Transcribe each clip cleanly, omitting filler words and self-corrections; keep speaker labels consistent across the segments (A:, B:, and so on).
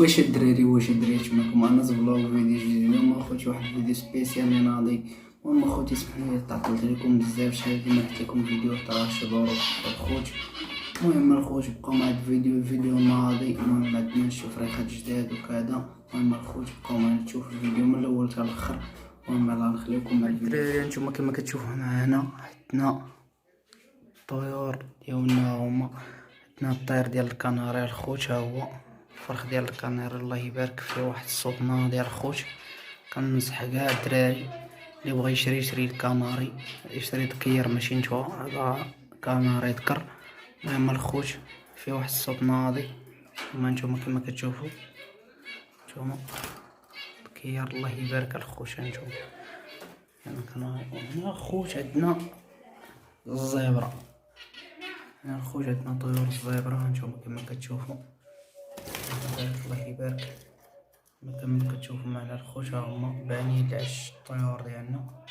A: واش الدراري واش الدراريات معكم انا زبلوغ فيديو جديد. اليوم اخوتي واحد الفيديو سبيسيال لناضي. المهم اخوتي اسمحوا لي تعطلت لكم بزاف، شحال ديما قلت لكم فيديو تاع شهور الخوت. المهم الخوت بقاو مع الفيديو ناضي. المهم عندنا نشوف فريخات جداد وكذا. المهم الخوت بقاو معنا تشوفوا الفيديو من الاول حتى الاخر. المهم يلاه نخليكم مع الدراري. نتوما كما كتشوفوا معنا عندنا الطيور ديالنا هما عندنا الطير ديال الكناري الخوت، ها هو الفرخ ديال الكناري الله يبارك فيه، واحد الصوت ناضي الخوت. كننصح كاع الدراري اللي بغى يشري الكناري يشري ذكير ماشي نتوى، هذا كناري ذكر. المهم الخوت فيه واحد الصوت ناضي كما نتوما كما كتشوفوا نتوما ذكير الله يبارك الخوت. نتوما هنا الخوت عندنا الزبرة، هنا الخوت عندنا طيور الزبرة نتوما كما كتشوفوا الله يبارك. كما كتشوفوا معنا الخوت هما بانين لعش الطيور ديالنا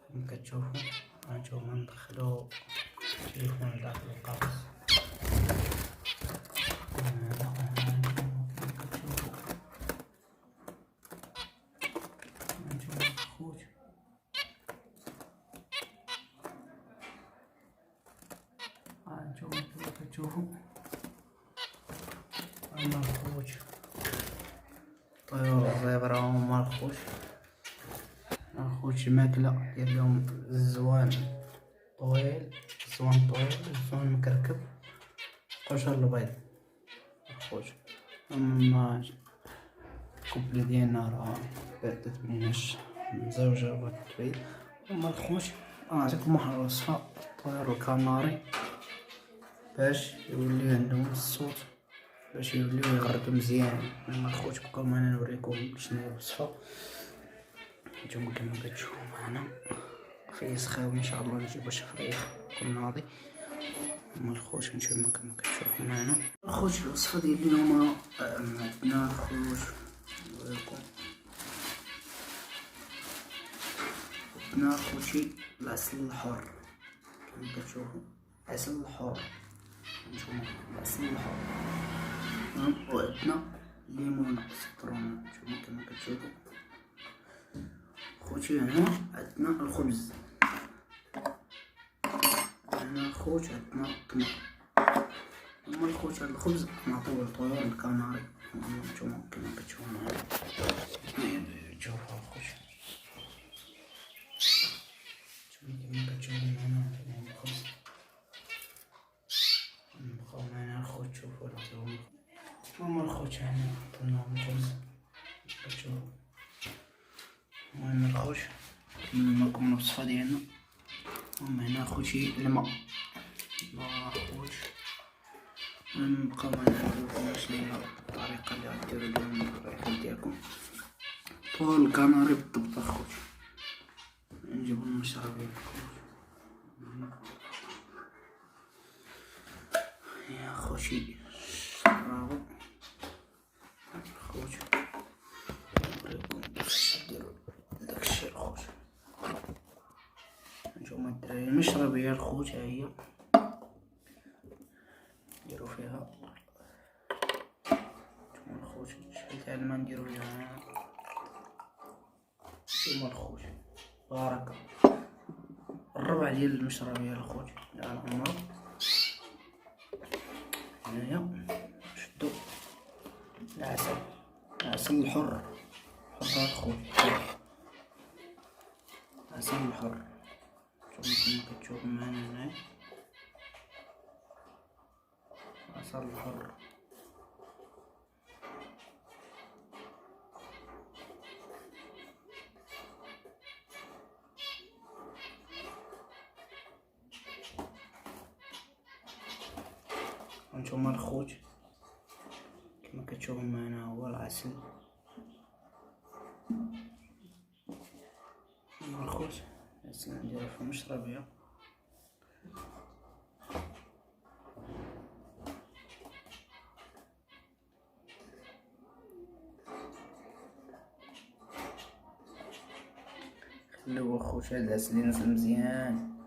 A: كما كتشوفوا. هانتوما ندخلو التليفون داخل القفص. هانتوما الخوت هانتوما كما كتشوفوا هما الخوت طيور الزبرة هما الخوت. الخوت الماكلة ديالهم الزوان طويل، الزوان مكركب، قشر البيض الخوت. اما الكبلة ديالنا راه باردت مناش مزوجة بهاد البيض. اما الخوت نعطيكم واحد الوصفة طيور الكناري باش يولي عندهم الصوت، باش يوليو يغردو مزيان. اما الخوت بقاو معنا نوريكم شنو هي الوصفة. نتوما كما كتشوفوا معنا فيه سخاوي ان شاء الله نجيبو شي فريخ يكون ناضي. هما الخوت نتوما كما كتشوفوا معنا الخوت الوصفة ديال اليوم. عندنا الخوت نوريكم، عندنا خوتي العسل الحر كما كتشوفوا، عسل الحر نتوما العسل الحر. وعندنا الليمون السطرون نتوما كما كتشوفوا خوتي. هنا عندنا الخبز، هنا خوت عندنا التمر. هما الخوت هاد الخبز نعطيوه للطيور الكناري. نتوما كما كتشوفوا معايا شوفوا الخوت، نتوما كما كتشوفوا معانا عندنا الخبز. بقاو معنا الخوت شوفوا نتوما هما الخوت هنا عطيناهم الخبز كتشوفوا. المهم الخوت كما لكم الوصفة ديالنا. هما هنا خوتي الماء خوت. بقاو معنا نوريكم شنو هي الطريقة اللي غديرو بها الفريخات ديالكم طول الكناري بالضبط اخوت. نجيبو المشرب ديال الخوت يا خوتي شراو الخوت. نوريكم كيفاش ديرو داكشي الخوت. نتوما الدراري المشربية الخوت ها هي نديرو فيها. نتوما الخوت شحال تاع الماء نديرو ليها. نتوما الخوت بارك الربع ديال المشربية الخوت على النار. هنايا نشدو العسل، العسل الحر الخوت، العسل الحر كما كتشوفوا معنا هنايا العسل الحر. هانتوما الخوت كما كتشوفوا معنا هو العسل. هما الخوت العسل نديرو في المشربية. خليو الخوت هاد العسل ينزل مزيان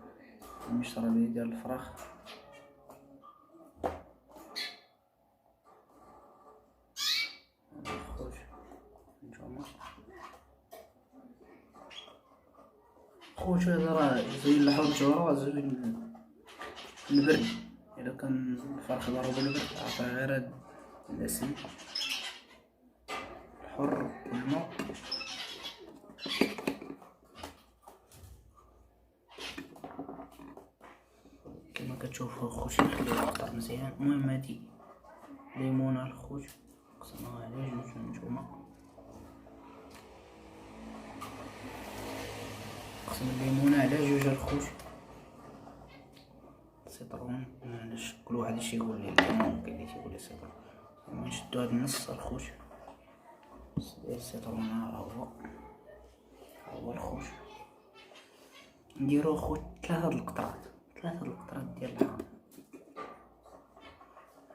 A: المشربية ديال الفراخ. خوت هذا راه زوين الحوت وراه زوين البرد. الا كان الفرخ ضرب البرد عطيه غير هاد العسل الحر والماء. كما كتشوفوا الخوت نخليوه يقطر مزيان. المهم هادي ليمونه الخوت قسموها على جوج نتوما، قسم الليمونه على جوج الخوت. سيترون معليش كل واحد يشي يقول لي الليمون، كاين اللي تيقول لي سيترون. نشدو هاد النص الخوت ديال السيترون ها هو الخوت. نديرو خوت ثلاثة القطرات ديال الحار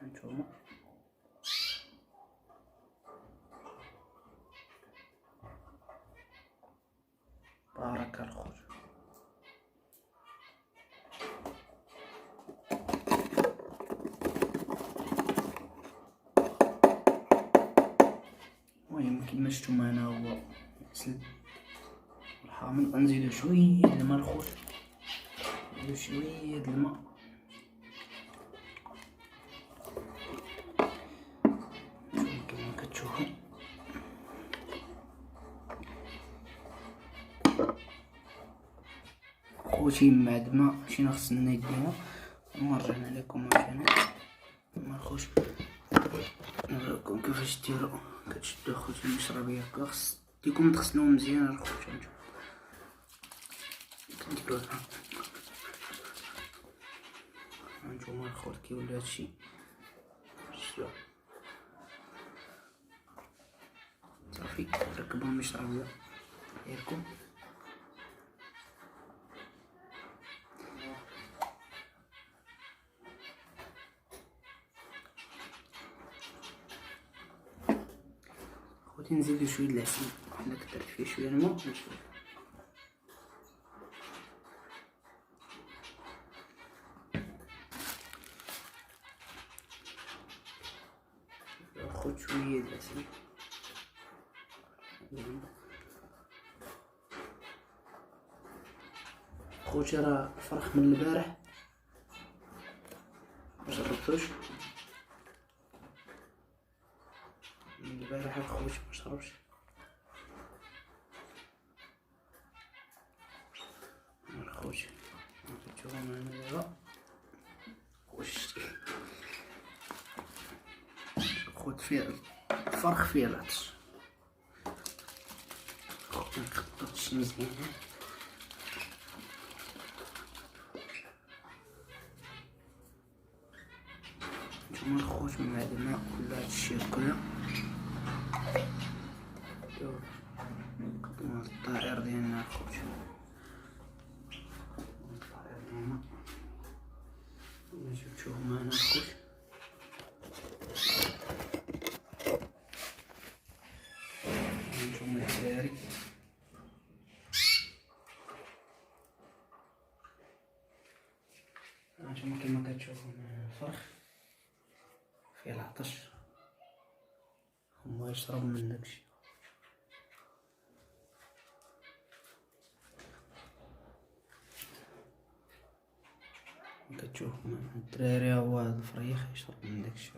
A: هانتوما. بارك الخوت. المهم كيما شفتو معنا هو العسل الحامض. نزيدو شويه د الماء الخوت، نزيدو شويه د الماء كما كتشوفو. خوتي معدمه مشينا غسلنا يدينا ورجعنا لكم عاوتاني. ما الخوت نوريكم كيفاش ديرو. كتشدو خوتي المشربيه هكا، خص ديكم تغسلوهم مزيان الخوت. كنديروها هانتوما الخوت كي ولا هادشي صافي. ركبوا المشربيه ديالكم. خوتي نزيدو شويه د العسل، حنا كدرت فيه شويه الماء. خوت شويه د العسل. خوتي راه الفرخ من البارح مجربتوش، من البارح الخوت مشربش. الخوت كتشوفو معنا دابا واش خوت فيه الفرخ فيه العطش. خوت مخططش مزيان. نتوما الخوت من بعد ما كل هادشي هكايا نقدمو الطائر ديالنا الخوت. الطائر ديالنا نجيو تشوفو معنا الخوت. هانتوما الدراري هانتوما كيما كتشوفو معنا الفرخ فيه العطش، هو يشرب من داكشي. كتشوف الدراري هو هاد الفريخ يشرب من داكشي.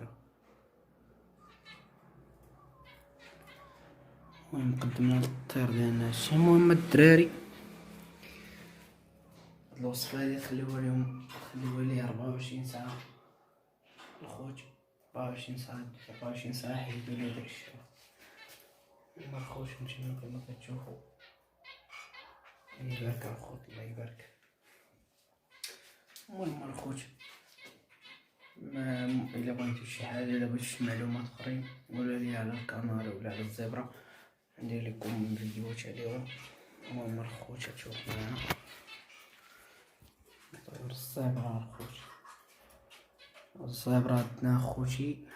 A: المهم قدمنا الطير ديالنا هادشي. المهم الدراري هاد الوصفة هادي خليوها ليه 24 ساعة الخوت. 24 ساعة حيدو ليه داكشي. هما الخوت نتوما كما كتشوفو. الله يبارك الخوت، الله يبارك. المهم الخوت الا بغيتو شي حاجه، الا بغيتو شي معلومات اخرين قولوا لي على الكناري ولا على الزبره، ندير لكم فيديوهات عليهم. المهم الخوت تشوفوا معنا طيور الزبره الخوت. الزبره عندنا خوتي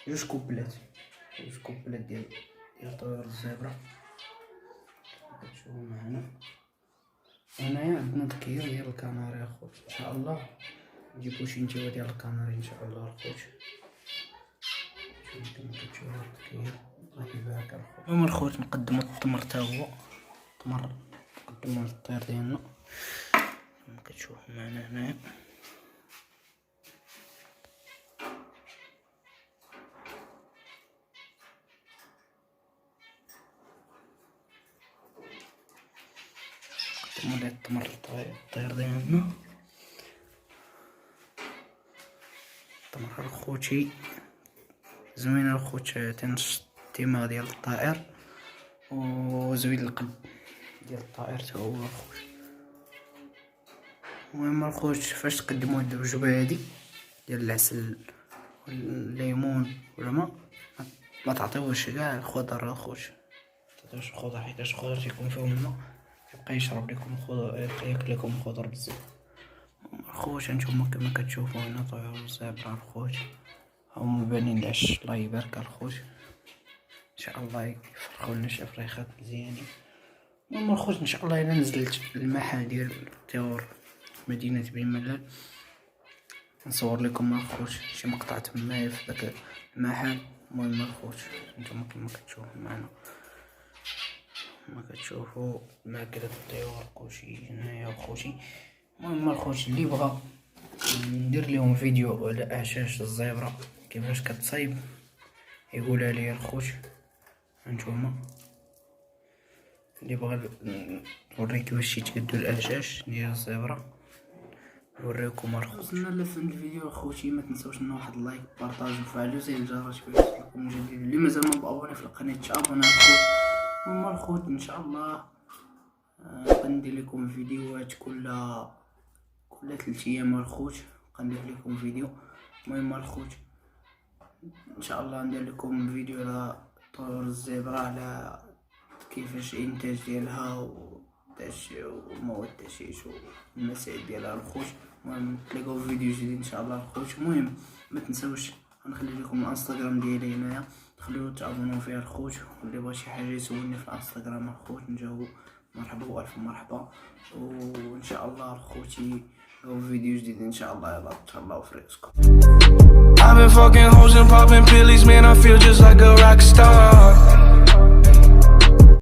A: جوج كوبلات ديال طيور الزبره كتشوفوا معنا. هنايا عندنا ذكير ديال الكناري الخوت. ان شاء الله نجيبو شي نتيوه ديال الكناري ان شاء الله الخوت. كما كتشوفوا الذكير الله يبارك الخوت. المهم الخوت نقدمو التمر تا هو تمر نقدمو للطير ديالنا كما كتشوفو معنا هنايا. نقدمو ليه التمر للطير ديالنا. التمر الخوتي زوين الخوت، تنشط الدماغ ديال الطائر وزوين القلب ديال الطائر تا هو الخوت. المهم الخوت فاش تقدموا هاد الوجبه هادي ديال العسل والليمون ولا ما تعطيوش كاع الخضر الخوت، ما تعطيوش الخضر حيتاش الخضر تيكون فيهم الماء، يبقى يشرب لكم الخضر، يبقى ياكل لكم الخضر بزاف. الخوت هانتوما كما كتشوفوا هنا طيور الزبرة الخوت هما بانين العش. الله يبارك الخوت، ان شاء الله يفرخوا لنا شي فريخات مزيانين. المهم الخوت ان شاء الله الا نزلت المحل ديال الطيور مدينة بن ملال نصور لكم الخوت شي مقطع تمايا في داك المحل. المهم الخوت نتوما كما كتشوفوا معنا، كما كتشوفوا ماكلة الطيور خوتي هنايا وخوتي. المهم الخوت اللي بغا ندير لهم فيديو على اعشاش الزبرة كيفاش كتصايب يقولها لي الخوت. هانتوما اللي بغا نوريك كيفاش يتقدو الاعشاش ديال الزبرة نوريكم الخوت. وصلنا لفين الفيديو اخوتي، ما تنساوش لنا واحد اللايك بارطاج وفعلوا زر الجرس باش يوصلكم جديد. اللي مازال ما مابوني في القناه تابونا الخوت. المهم الخوت ان شاء الله غندير لكم فيديوهات كل 3 ايام الخوت، غندير لكم فيديو. المهم الخوت ان شاء الله ندير لكم فيديو على طيور الزبرة، على كيفاش الانتاج ديالها ومواد التعشيش والمسائل ديالها الخوت. المهم تلاقاو فيديو جديد ان شاء الله الخوت. المهم ما تنساوش غنخلي لكم الانستغرام ديالي هنايا، تخليو تابوناو فيها الخوت، واللي بغى شي حاجه يسولني في الانستغرام الخوت نجاوبو. مرحبا والف مرحبا، وان شاء الله الخوتي فيديو جديد ان شاء الله. يلا تهلاو في رزقكم.
B: I've been fucking hoes and popping pillies, man, I feel just like a rock star.